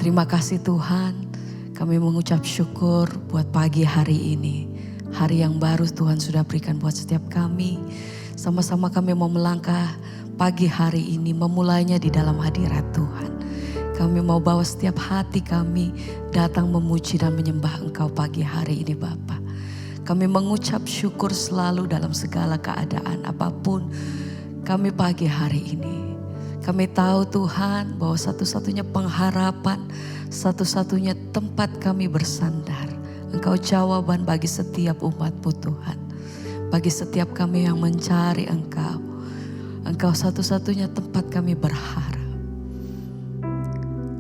Terima kasih Tuhan, kami mengucap syukur buat pagi hari ini. Hari yang baru Tuhan sudah berikan buat setiap kami. Sama-sama kami mau melangkah pagi hari ini, memulainya di dalam hadirat Tuhan. Kami mau bawa setiap hati kami datang memuji dan menyembah Engkau pagi hari ini Bapa. Kami mengucap syukur selalu dalam segala keadaan apapun kami pagi hari ini. Kami tahu Tuhan bahwa satu-satunya pengharapan, satu-satunya tempat kami bersandar, Engkau jawaban bagi setiap umat-Mu Tuhan. Bagi setiap kami yang mencari Engkau, Engkau satu-satunya tempat kami berharap.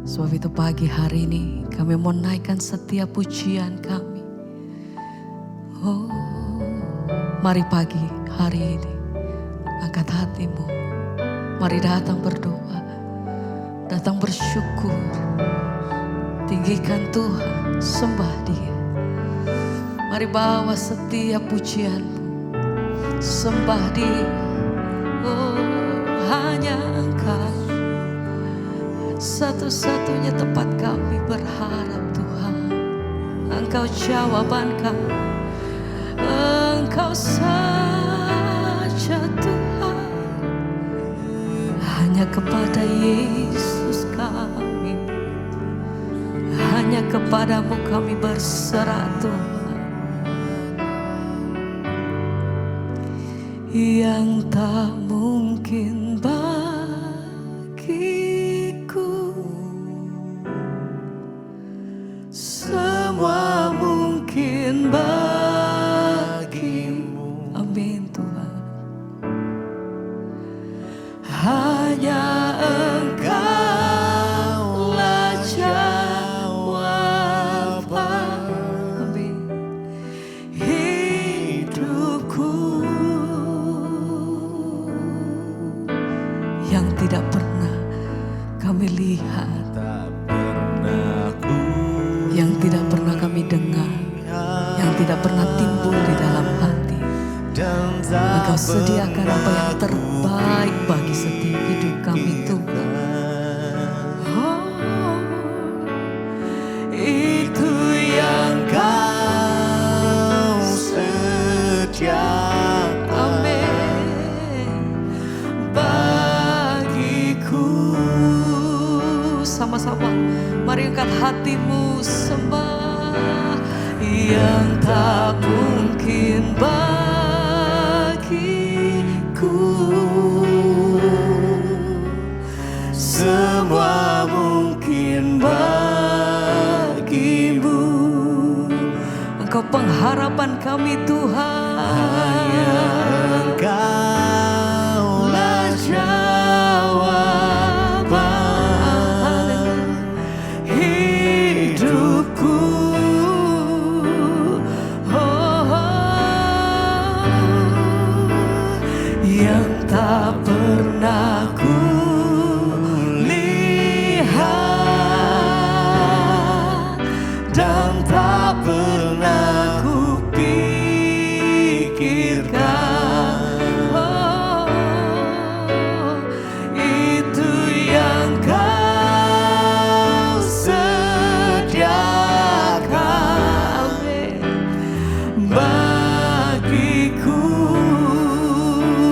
Sebab itu pagi hari ini kami mau naikkan setiap pujian kami. Oh, mari pagi hari ini angkat hatimu. Mari datang berdoa, datang bersyukur, tinggikan Tuhan, sembah Dia. Mari bawa setiap pujianmu, sembah Dia. Oh, hanya Engkau, satu-satunya tempat kami berharap Tuhan. Engkau jawaban kami, Engkau saja Tuhan. Hanya kepada Yesus kami, hanya kepadamu kami berserah Tuhan. Yang tak mungkin bagiku, semua mungkin bagimu. Amin Tuhan. Hanya Engkaulah jawaban, amin, hidupku yang tidak pernah kami lihat, yang tidak pernah kami dengar, yang tidak pernah timbul di dalam hati. Engkau sediakan apa yang terbaik bagi setiap hidup kami Tuhan. Oh, itu yang Kau sediakan, amin, bagiku. Sama-sama mari angkat hatimu, sembah yang tak mungkin semua mungkin bagimu. Engkau pengharapan kami Tuhan. Hanya Engkaulah jawaban hidupku. Yang tak pernah ku lihat dan tak pernah ku pikirkan. Oh, itu yang Kau sediakan, bagiku.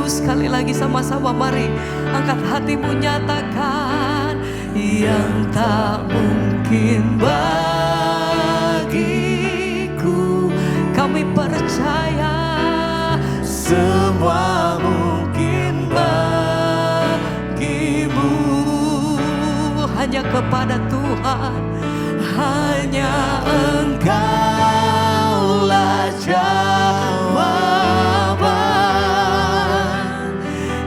Sekali lagi sama-sama mari angkat hatimu, nyatakan yang tak mungkin bagiku. Kami percaya semua mungkin bagimu. Hanya kepada Tuhan, hanya Engkaulah jawaban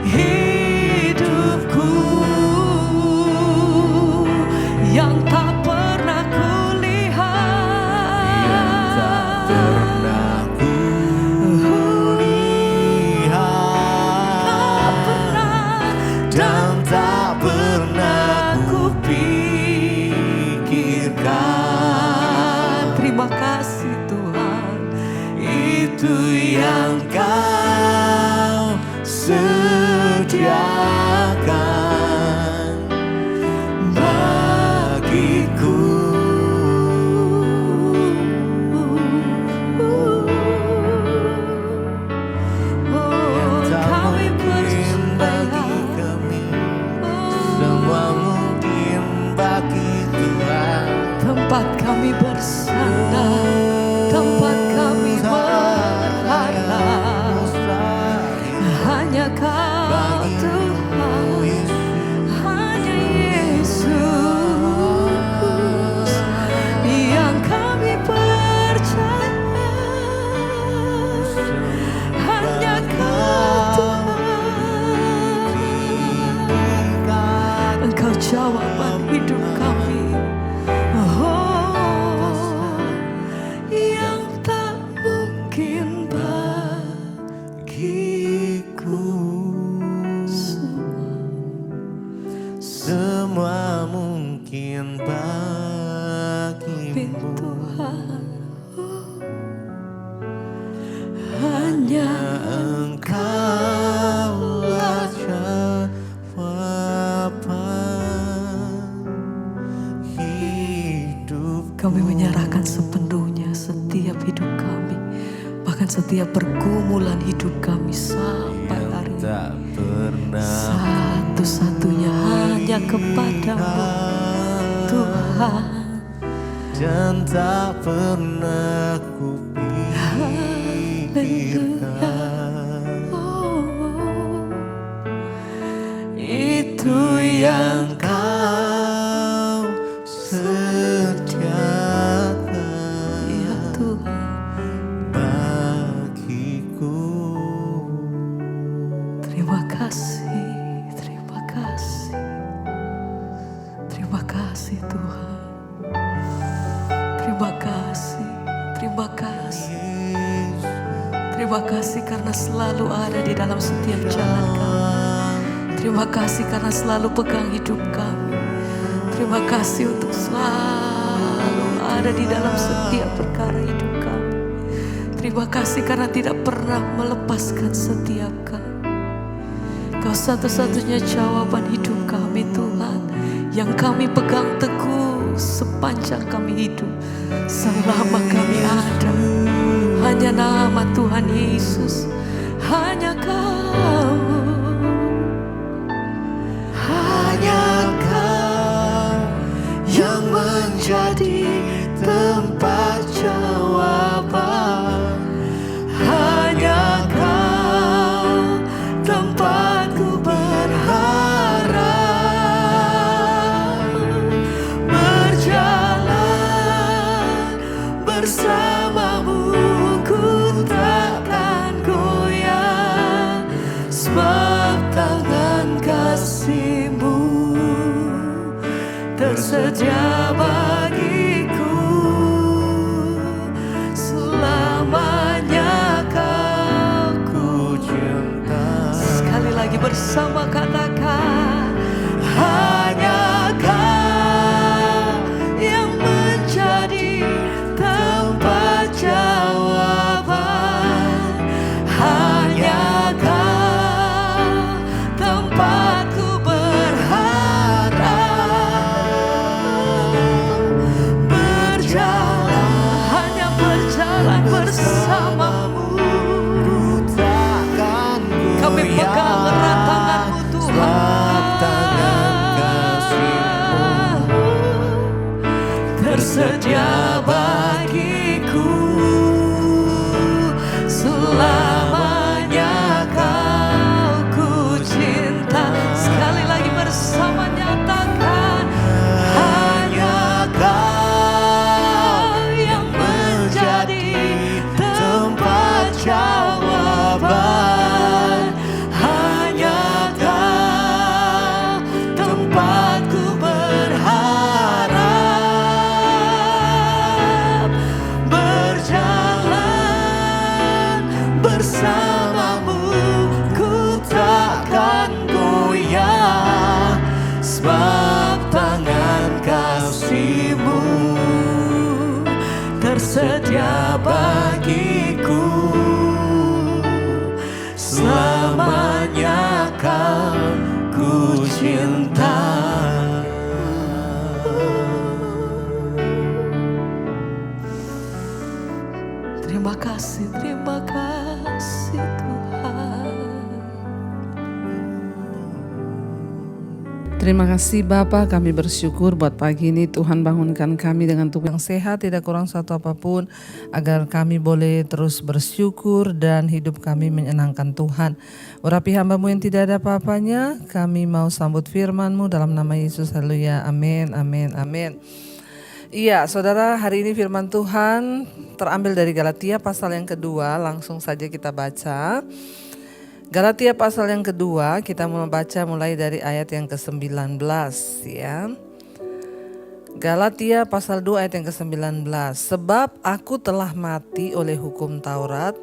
hidupku. Yang tak pernah kulihat, yang tak pernah kulihat, tak pernah dan tak pernah kupikirkan. Terima kasih Tuhan. Semua mungkin bagimu, hanya Engkaulah jawaban hidup. Kami menyerahkan sepenuhnya setiap hidup kami, bahkan setiap pergumulan hidup kami sampai hari ini. Tak pernah Satu-satunya hanya kepadamu Tuhan, dan tak pernah kupikirkan itu yang Kau sediakan, ya Tuhan. bagiku. Terima kasih, terima kasih, terima kasih Tuhan. Terima kasih, terima kasih. Terima kasih karena selalu ada di dalam setiap jalan kami. Terima kasih karena selalu pegang hidup kami. Terima kasih untuk selalu ada di dalam setiap perkara hidup kami. Terima kasih karena tidak pernah melepaskan setiap kami. Kau satu-satunya jawaban hidup kami Tuhan, yang kami pegang teguh sepanjang kami hidup, selama kami ada. Hanya nama Tuhan Yesus, hanya Kau, Hanya Kau yang menjadi tempat jawaban. Hanya Kau tempatku berharap. Berjalan bersamamu ku takkan goyah, sebab tangan kasih-Mu tersedia bagiku. Selamanya Kau ku cinta. sekali lagi bersama katakan, Hanya Kau yang menjadi tempat jawaban. Hanya Kau tempatku berharap. Berjalan, hanya berjalan bersamamu. ku takkan Kami pegang erat tangan-Mu Tuhan. sebab tangan kasih-Mu tersedia bagiku. Selamanya Kau ku cinta. Sekali lagi bersama nyatakan, Hanya Kau yang menjadi tempat jawaban. Hanya Kau tempatku berharap. Berjalan bersamamu ku takkan goyah, sebab tangan kasih-Mu tersedia bagiku. Selamanya Kau ku cinta. terima kasih Tuhan. Terima kasih Bapa, kami bersyukur buat pagi ini Tuhan bangunkan kami dengan tubuh yang sehat, tidak kurang satu apapun, agar kami boleh terus bersyukur dan hidup kami menyenangkan Tuhan. Urapi hamba-Mu yang tidak ada apa-apanya, kami mau sambut firman-Mu dalam nama Yesus, haleluya, amin, amin, amin. Iya, saudara, hari ini firman Tuhan terambil dari Galatia pasal yang kedua, langsung saja kita baca. Galatia pasal yang kedua, kita membaca mulai dari ayat yang ke-19 ya. Galatia pasal 2 ayat yang ke-19. Sebab aku telah mati oleh hukum Taurat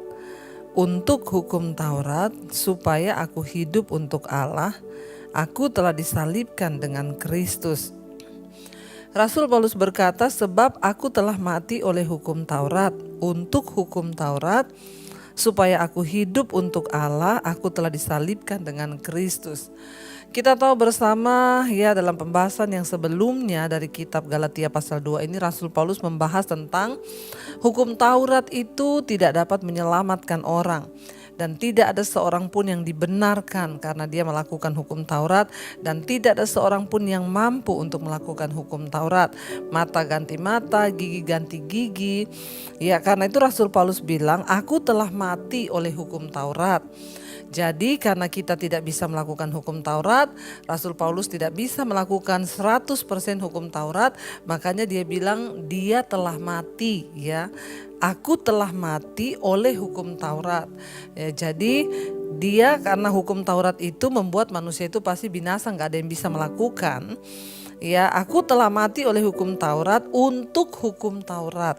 untuk hukum Taurat supaya aku hidup untuk Allah. Aku telah disalibkan dengan Kristus. Rasul Paulus berkata, sebab aku telah mati oleh hukum Taurat, untuk hukum Taurat, supaya aku hidup untuk Allah, aku telah disalibkan dengan Kristus. Kita tahu bersama ya dalam pembahasan yang sebelumnya dari kitab Galatia pasal 2 ini Rasul Paulus membahas tentang hukum Taurat itu tidak dapat menyelamatkan orang. Dan tidak ada seorang pun yang dibenarkan karena dia melakukan hukum Taurat, dan tidak ada seorang pun yang mampu untuk melakukan hukum Taurat. Mata ganti mata, gigi ganti gigi. Ya, karena itu Rasul Paulus bilang, aku telah mati oleh hukum Taurat. Jadi karena kita tidak bisa melakukan hukum Taurat, Rasul Paulus tidak bisa melakukan 100% hukum Taurat, makanya dia bilang dia telah mati ya. Aku telah mati oleh hukum Taurat. Ya, jadi dia karena hukum Taurat itu membuat manusia itu pasti binasa, nggak ada yang bisa melakukan. Ya, aku telah mati oleh hukum Taurat untuk hukum Taurat.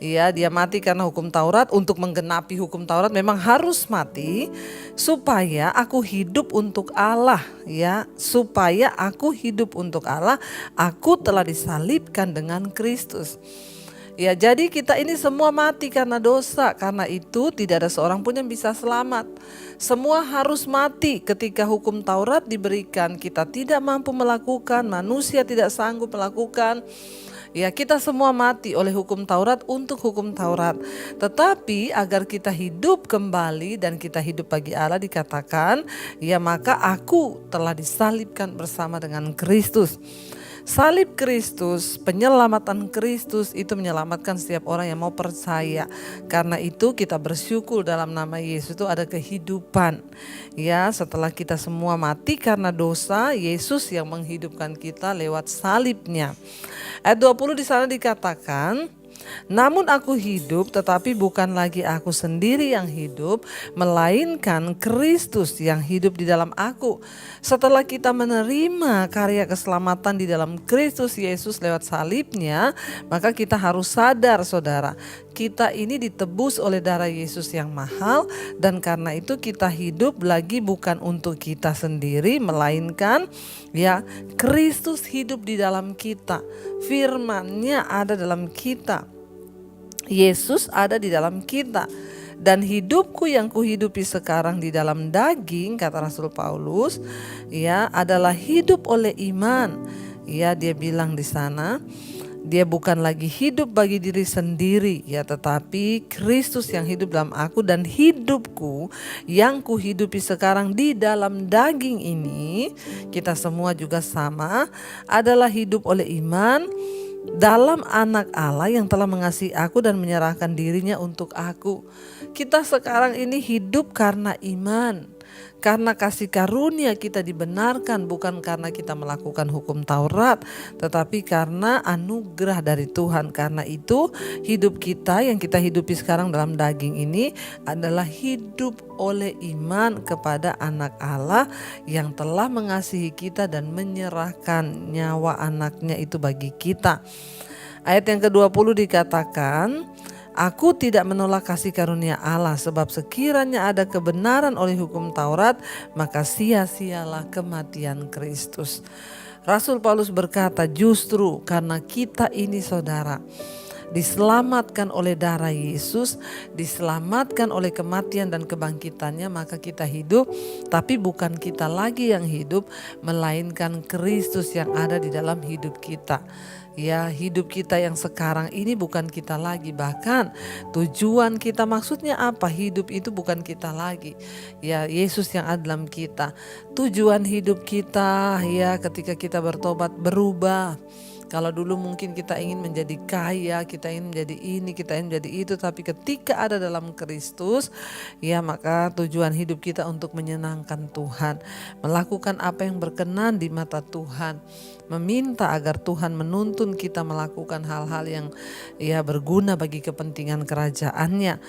Ya, dia mati karena hukum Taurat, untuk menggenapi hukum Taurat memang harus mati supaya aku hidup untuk Allah ya, supaya aku hidup untuk Allah, aku telah disalibkan dengan Kristus. Ya, jadi kita ini semua mati karena dosa. Karena itu tidak ada seorang pun yang bisa selamat. Semua harus mati ketika hukum Taurat diberikan. Kita tidak mampu melakukan, manusia tidak sanggup melakukan. Ya, kita semua mati oleh hukum Taurat untuk hukum Taurat. Tetapi agar kita hidup kembali dan kita hidup bagi Allah dikatakan, ya maka aku telah disalibkan bersama dengan Kristus. Salib Kristus, penyelamatan Kristus itu menyelamatkan setiap orang yang mau percaya. Karena itu kita bersyukur dalam nama Yesus itu ada kehidupan. Ya, setelah kita semua mati karena dosa, Yesus yang menghidupkan kita lewat salibnya. Ayat 20 di sana dikatakan, namun aku hidup, tetapi bukan lagi aku sendiri yang hidup, melainkan Kristus yang hidup di dalam aku. Setelah kita menerima karya keselamatan di dalam Kristus Yesus lewat salibnya, maka kita harus sadar saudara, kita ini ditebus oleh darah Yesus yang mahal, dan karena itu kita hidup lagi bukan untuk kita sendiri, melainkan ya Kristus hidup di dalam kita. Firman-Nya ada dalam kita. Yesus ada di dalam kita. Dan hidupku yang kuhidupi sekarang di dalam daging, kata Rasul Paulus, ya adalah hidup oleh iman. Ya, dia bilang di sana, dia bukan lagi hidup bagi diri sendiri, ya tetapi Kristus yang hidup dalam aku, dan hidupku yang kuhidupi sekarang di dalam daging ini, kita semua juga sama, adalah hidup oleh iman dalam anak Allah yang telah mengasihi aku dan menyerahkan dirinya untuk aku. Kita sekarang ini hidup karena iman, karena kasih karunia kita dibenarkan, bukan karena kita melakukan hukum Taurat, tetapi karena anugerah dari Tuhan. Karena itu hidup kita yang kita hidupi sekarang dalam daging ini adalah hidup oleh iman kepada anak Allah yang telah mengasihi kita dan menyerahkan nyawa anaknya itu bagi kita. Ayat yang ke-20 dikatakan, aku tidak menolak kasih karunia Allah, sebab sekiranya ada kebenaran oleh hukum Taurat, maka sia-sialah kematian Kristus. Rasul Paulus berkata, justru karena kita ini saudara diselamatkan oleh darah Yesus, diselamatkan oleh kematian dan kebangkitannya, maka kita hidup, tapi bukan kita lagi yang hidup, melainkan Kristus yang ada di dalam hidup kita. Ya, hidup kita yang sekarang ini bukan kita lagi, bahkan tujuan kita, maksudnya apa? Hidup itu bukan kita lagi. Ya, Yesus yang ada dalam kita. Tujuan hidup kita ya ketika kita bertobat berubah. Kalau dulu mungkin kita ingin menjadi kaya, kita ingin menjadi ini, kita ingin menjadi itu, tapi ketika ada dalam Kristus, ya maka tujuan hidup kita untuk menyenangkan Tuhan, melakukan apa yang berkenan di mata Tuhan, meminta agar Tuhan menuntun kita melakukan hal-hal yang ya berguna bagi kepentingan kerajaannya.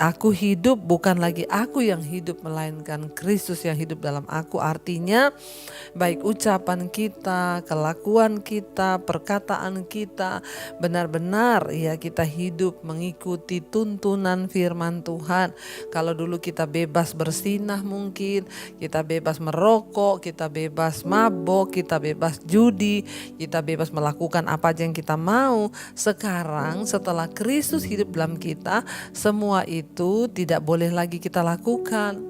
Aku hidup bukan lagi aku yang hidup, melainkan Kristus yang hidup dalam aku. Artinya baik ucapan kita, kelakuan kita, perkataan kita benar-benar ya kita hidup mengikuti tuntunan firman Tuhan. Kalau dulu kita bebas bersinah, mungkin kita bebas merokok, kita bebas mabok, kita bebas judi, kita bebas melakukan apa aja yang kita mau. Sekarang setelah Kristus hidup dalam kita, semua itu tidak boleh lagi kita lakukan.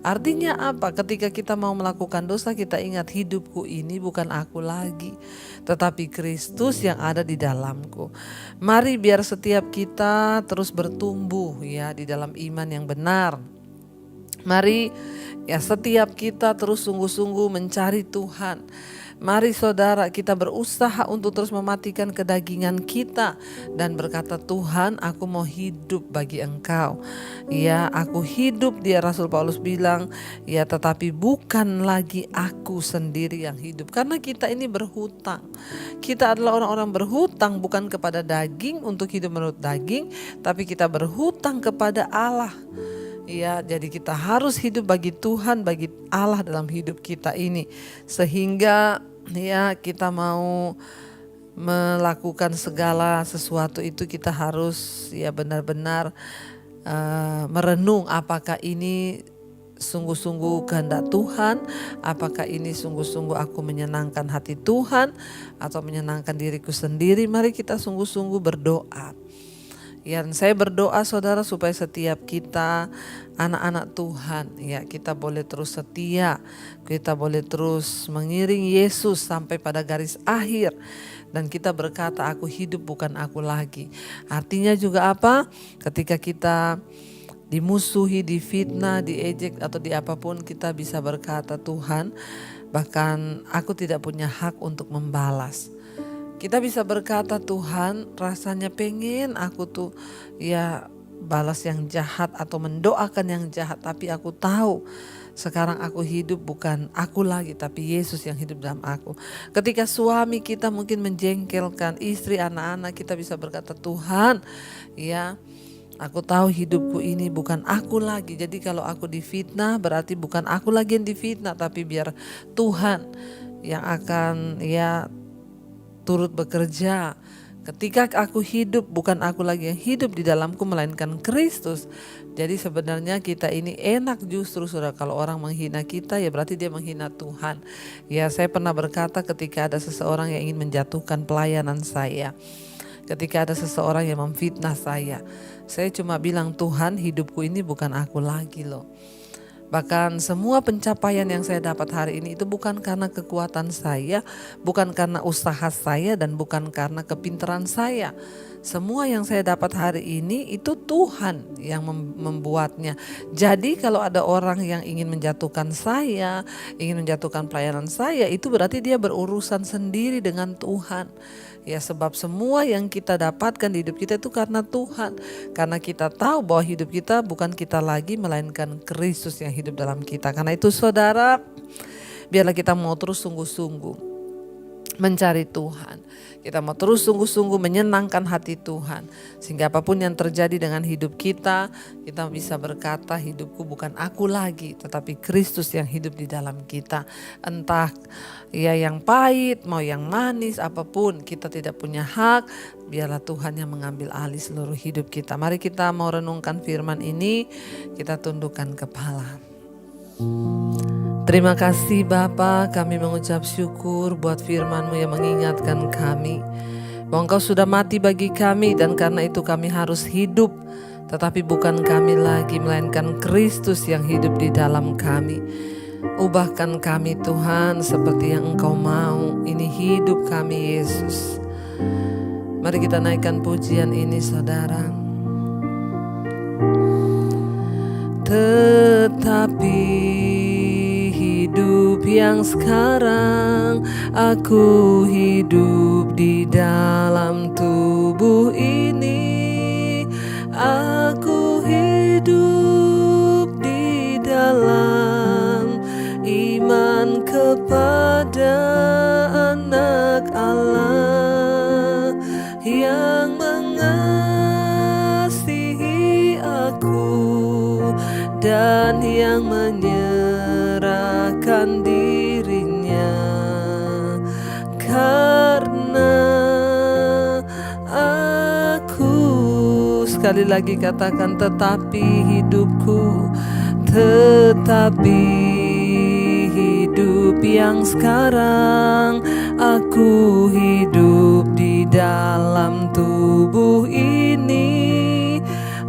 Artinya apa? Ketika kita mau melakukan dosa, kita ingat hidupku ini bukan aku lagi, tetapi Kristus yang ada di dalamku. Mari biar setiap kita terus bertumbuh ya di dalam iman yang benar. Mari ya setiap kita terus sungguh-sungguh mencari Tuhan. Mari saudara, kita berusaha untuk terus mematikan kedagingan kita dan berkata, Tuhan, aku mau hidup bagi Engkau. Ya, aku hidup, dia Rasul Paulus bilang, ya tetapi bukan lagi aku sendiri yang hidup. Karena kita ini berhutang. Kita adalah orang-orang berhutang bukan kepada daging untuk hidup menurut daging, tapi kita berhutang kepada Allah. Ya, jadi kita harus hidup bagi Tuhan, bagi Allah dalam hidup kita ini. Sehingga ya kita mau melakukan segala sesuatu itu kita harus ya benar-benar merenung apakah ini sungguh-sungguh kehendak Tuhan, apakah ini sungguh-sungguh aku menyenangkan hati Tuhan atau menyenangkan diriku sendiri. Mari kita sungguh-sungguh berdoa. Ya, saya berdoa saudara supaya setiap kita anak-anak Tuhan ya kita boleh terus setia, kita boleh terus mengiring Yesus sampai pada garis akhir dan kita berkata aku hidup bukan aku lagi. Artinya juga apa? Ketika kita dimusuhi, difitnah, diejek atau di apapun kita bisa berkata Tuhan, bahkan aku tidak punya hak untuk membalas. Kita bisa berkata Tuhan rasanya pengen aku tuh ya balas yang jahat atau mendoakan yang jahat, tapi aku tahu sekarang aku hidup bukan aku lagi tapi Yesus yang hidup dalam aku. Ketika suami kita mungkin menjengkelkan istri, anak-anak, kita bisa berkata Tuhan ya aku tahu hidupku ini bukan aku lagi. Jadi kalau aku difitnah berarti bukan aku lagi yang difitnah, tapi biar Tuhan yang akan ya turut bekerja. Ketika aku hidup bukan aku lagi yang hidup di dalamku melainkan Kristus. Jadi sebenarnya kita ini enak justru saudara, kalau orang menghina kita ya berarti dia menghina Tuhan. Ya saya pernah berkata ketika ada seseorang yang ingin menjatuhkan pelayanan saya, ketika ada seseorang yang memfitnah saya cuma bilang Tuhan hidupku ini bukan aku lagi loh. Bahkan semua pencapaian yang saya dapat hari ini itu bukan karena kekuatan saya, bukan karena usaha saya, dan bukan karena kepintaran saya. Semua yang saya dapat hari ini itu Tuhan yang membuatnya. Jadi kalau ada orang yang ingin menjatuhkan saya, ingin menjatuhkan pelayanan saya, itu berarti dia berurusan sendiri dengan Tuhan. Ya sebab semua yang kita dapatkan di hidup kita itu karena Tuhan. Karena kita tahu bahwa hidup kita bukan kita lagi melainkan Kristus yang hidup dalam kita. Karena itu saudara, biarlah kita mau terus sungguh-sungguh mencari Tuhan. Kita mau terus sungguh-sungguh menyenangkan hati Tuhan. Sehingga apapun yang terjadi dengan hidup kita, kita bisa berkata hidupku bukan aku lagi, tetapi Kristus yang hidup di dalam kita. Entah ya yang pahit, mau yang manis, apapun kita tidak punya hak. Biarlah Tuhan yang mengambil alih seluruh hidup kita. Mari kita mau renungkan firman ini, kita tundukkan kepala. Terima kasih Bapa, kami mengucap syukur buat firman-Mu yang mengingatkan kami bahwa Engkau sudah mati bagi kami, dan karena itu kami harus hidup. Tetapi bukan kami lagi, melainkan Kristus yang hidup di dalam kami. Ubahkan kami Tuhan seperti yang Engkau mau. Ini hidup kami Yesus. Mari kita naikkan pujian ini saudara. Tetapi hidup yang sekarang aku hidup di dalam tubuh ini. Aku hidup di dalam iman kepada Anak Allah yang mengasihi aku dan yang menyerahkan dirinya. Karena aku, sekali lagi katakan, tetapi hidupku, tetapi hidup yang sekarang aku hidup di dalam tubuh ini.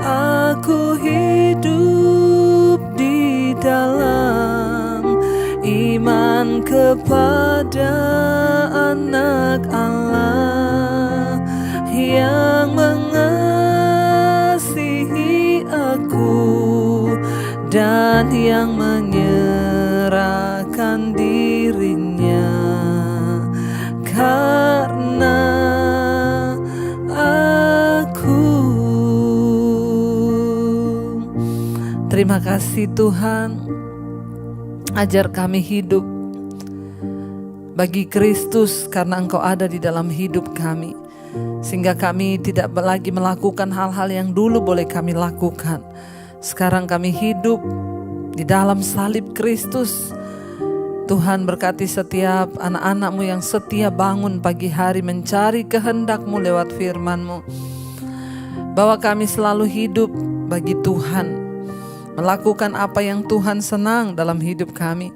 Aku hidup di dalam iman kepada Anak Allah yang mengasihi aku dan yang menyerahkan dirinya. Karena aku, terima kasih Tuhan, ajar kami hidup bagi Kristus karena Engkau ada di dalam hidup kami, sehingga kami tidak lagi melakukan hal-hal yang dulu boleh kami lakukan. Sekarang kami hidup di dalam salib Kristus. Tuhan, berkati setiap anak-anak-Mu yang setia bangun pagi hari mencari kehendak-Mu lewat firman-Mu. Bahwa kami selalu hidup bagi Tuhan, melakukan apa yang Tuhan senang dalam hidup kami.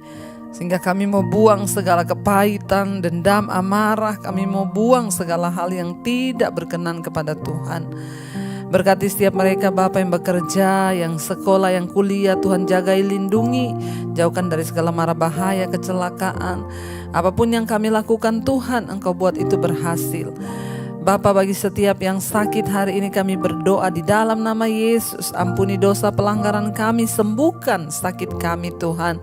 Sehingga kami mau buang segala kepahitan, dendam, amarah. Kami mau buang segala hal yang tidak berkenan kepada Tuhan. Berkati setiap mereka Bapa yang bekerja, yang sekolah, yang kuliah. Tuhan jagai, lindungi, jauhkan dari segala mara bahaya, kecelakaan. Apapun yang kami lakukan Tuhan, Engkau buat itu berhasil. Bapa, bagi setiap yang sakit hari ini kami berdoa di dalam nama Yesus. Ampuni dosa pelanggaran kami, sembuhkan sakit kami Tuhan.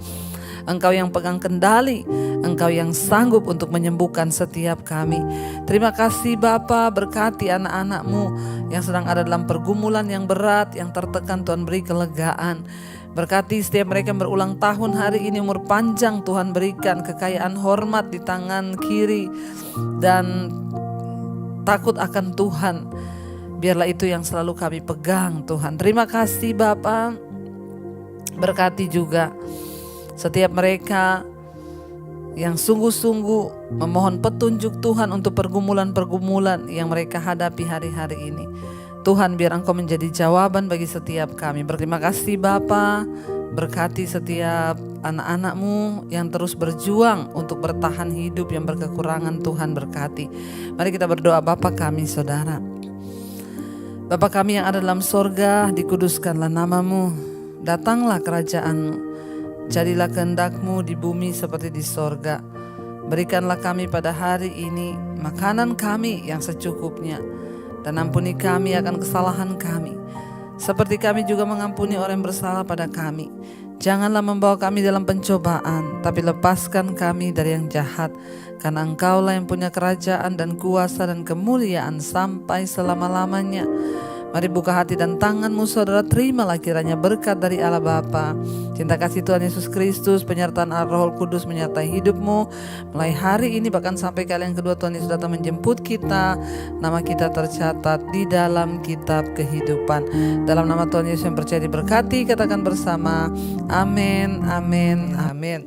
Engkau yang pegang kendali, Engkau yang sanggup untuk menyembuhkan setiap kami. Terima kasih Bapa, berkati anak-anak-Mu yang sedang ada dalam pergumulan yang berat, yang tertekan. Tuhan beri kelegaan. Berkati setiap mereka yang berulang tahun hari ini, umur panjang Tuhan berikan, kekayaan hormat di tangan kiri, dan takut akan Tuhan. Biarlah itu yang selalu kami pegang Tuhan. Terima kasih Bapa. Berkati juga setiap mereka yang sungguh-sungguh memohon petunjuk Tuhan untuk pergumulan-pergumulan yang mereka hadapi hari-hari ini. Tuhan, biar Engkau menjadi jawaban bagi setiap kami. Berterima kasih Bapa. Berkati setiap anak-anak-Mu yang terus berjuang untuk bertahan hidup yang berkekurangan. Tuhan berkati. Mari kita berdoa. Bapa kami, Saudara, Bapa kami yang ada dalam sorga, dikuduskanlah nama-Mu. Datanglah kerajaan-Mu. Jadilah kehendak-Mu di bumi seperti di sorga. Berikanlah kami pada hari ini makanan kami yang secukupnya. Dan ampuni kami akan kesalahan kami, seperti kami juga mengampuni orang yang bersalah pada kami. Janganlah membawa kami dalam pencobaan, tapi lepaskan kami dari yang jahat. Karena Engkaulah yang punya kerajaan dan kuasa dan kemuliaan sampai selama-lamanya. Mari buka hati dan tangan-Mu Saudara, terimalah kiranya berkat dari Allah Bapa, cinta kasih Tuhan Yesus Kristus, penyertaan Roh Kudus menyertai hidup-Mu mulai hari ini bahkan sampai kali yang kedua Tuhan Yesus datang menjemput kita. Nama kita tercatat di dalam kitab kehidupan. Dalam nama Tuhan Yesus yang percaya diberkati, katakan bersama amin, amin, amin.